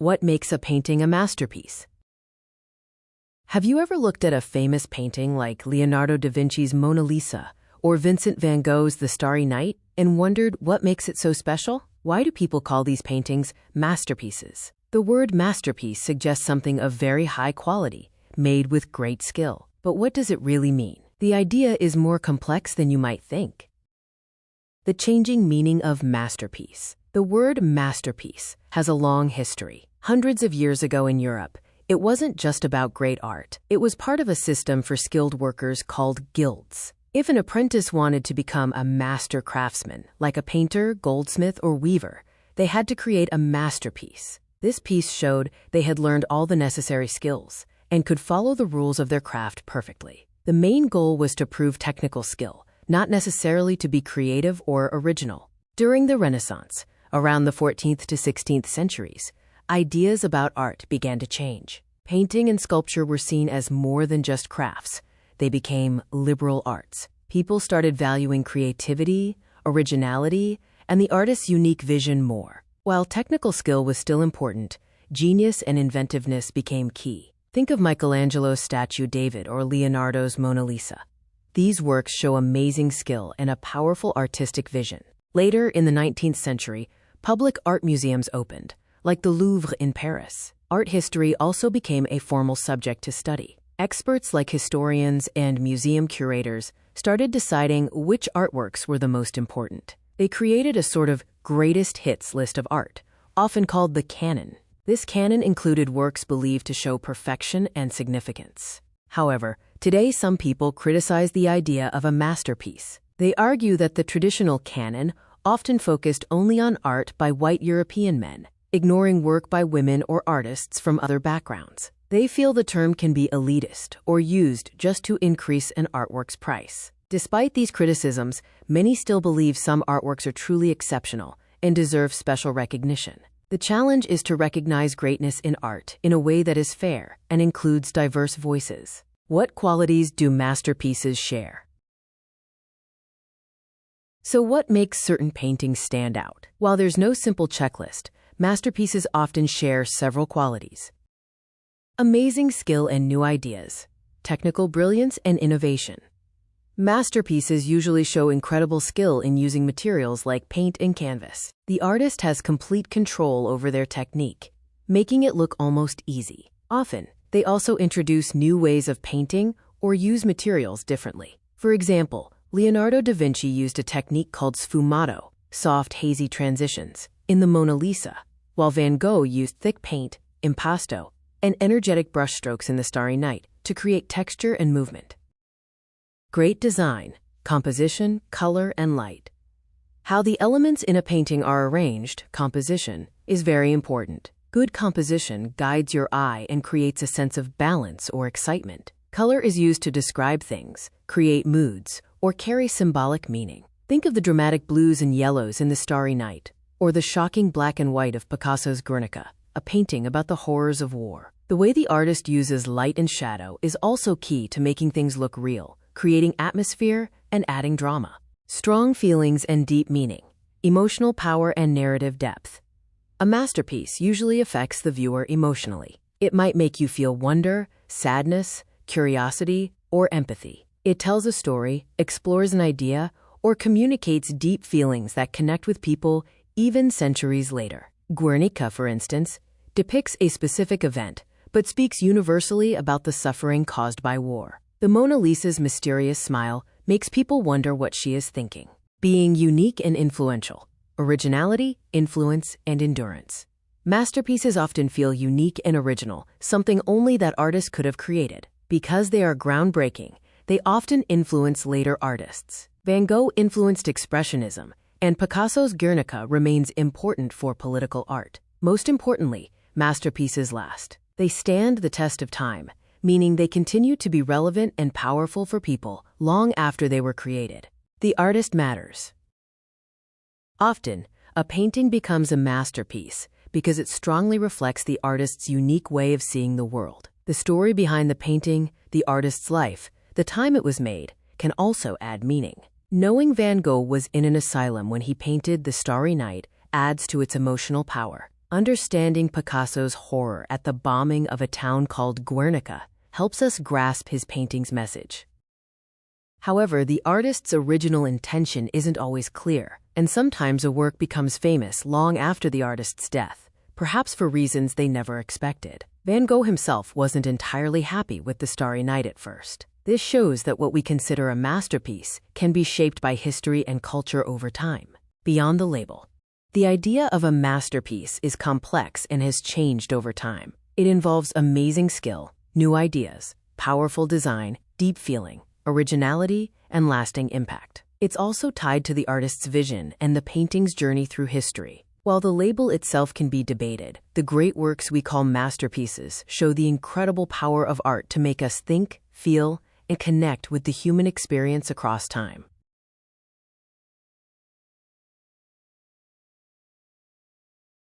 What makes a painting a masterpiece? Have you ever looked at a famous painting like Leonardo da Vinci's Mona Lisa or Vincent van Gogh's The Starry Night and wondered what makes it so special? Why do people call these paintings masterpieces? The word masterpiece suggests something of very high quality, made with great skill. But what does it really mean? The idea is more complex than you might think. The changing meaning of masterpiece. The word masterpiece has a long history. Hundreds of years ago in Europe, it wasn't just about great art. It was part of a system for skilled workers called guilds. If an apprentice wanted to become a master craftsman, like a painter, goldsmith, or weaver, they had to create a masterpiece. This piece showed they had learned all the necessary skills and could follow the rules of their craft perfectly. The main goal was to prove technical skill, not necessarily to be creative or original. During the Renaissance, around the 14th to 16th centuries, ideas about art began to change. Painting and sculpture were seen as more than just crafts. They became liberal arts. People started valuing creativity, originality, and the artist's unique vision more. While technical skill was still important, genius and inventiveness became key. Think of Michelangelo's statue David or Leonardo's Mona Lisa. These works show amazing skill and a powerful artistic vision. Later, in the 19th century, public art museums opened, like the Louvre in Paris. Art history also became a formal subject to study. Experts like historians and museum curators started deciding which artworks were the most important. They created a sort of greatest hits list of art, often called the canon. This canon included works believed to show perfection and significance. However, today some people criticize the idea of a masterpiece. They argue that the traditional canon often focused only on art by white European men, ignoring work by women or artists from other backgrounds. They feel the term can be elitist or used just to increase an artwork's price. Despite these criticisms, many still believe some artworks are truly exceptional and deserve special recognition. The challenge is to recognize greatness in art in a way that is fair and includes diverse voices. What qualities do masterpieces share? So what makes certain paintings stand out? While there's no simple checklist, masterpieces often share several qualities. Amazing skill and new ideas, technical brilliance and innovation. Masterpieces usually show incredible skill in using materials like paint and canvas. The artist has complete control over their technique, making it look almost easy. Often, they also introduce new ways of painting or use materials differently. For example, Leonardo da Vinci used a technique called sfumato, soft, hazy transitions, in the Mona Lisa, while Van Gogh used thick paint, impasto, and energetic brushstrokes in The Starry Night to create texture and movement. Great design, composition, color, and light. How the elements in a painting are arranged, composition, is very important. Good composition guides your eye and creates a sense of balance or excitement. Color is used to describe things, create moods, or carry symbolic meaning. Think of the dramatic blues and yellows in The Starry Night, or the shocking black and white of Picasso's Guernica, a painting about the horrors of war. The way the artist uses light and shadow is also key to making things look real, creating atmosphere and adding drama. Strong feelings and deep meaning, emotional power and narrative depth. A masterpiece usually affects the viewer emotionally. It might make you feel wonder, sadness, curiosity, or empathy. It tells a story, explores an idea, or communicates deep feelings that connect with people even centuries later. Guernica, for instance, depicts a specific event, but speaks universally about the suffering caused by war. The Mona Lisa's mysterious smile makes people wonder what she is thinking. Being unique and influential, originality, influence, and endurance. Masterpieces often feel unique and original, something only that artist could have created. Because they are groundbreaking, they often influence later artists. Van Gogh influenced Expressionism, and Picasso's Guernica remains important for political art. Most importantly, masterpieces last. They stand the test of time, meaning they continue to be relevant and powerful for people long after they were created. The artist matters. Often, a painting becomes a masterpiece because it strongly reflects the artist's unique way of seeing the world. The story behind the painting, the artist's life, the time it was made, can also add meaning. Knowing Van Gogh was in an asylum when he painted The Starry Night adds to its emotional power. Understanding Picasso's horror at the bombing of a town called Guernica helps us grasp his painting's message. However, the artist's original intention isn't always clear, and sometimes a work becomes famous long after the artist's death, perhaps for reasons they never expected. Van Gogh himself wasn't entirely happy with The Starry Night at first. This shows that what we consider a masterpiece can be shaped by history and culture over time. Beyond the label, the idea of a masterpiece is complex and has changed over time. It involves amazing skill, new ideas, powerful design, deep feeling, originality, and lasting impact. It's also tied to the artist's vision and the painting's journey through history. While the label itself can be debated, the great works we call masterpieces show the incredible power of art to make us think, feel, and connect with the human experience across time.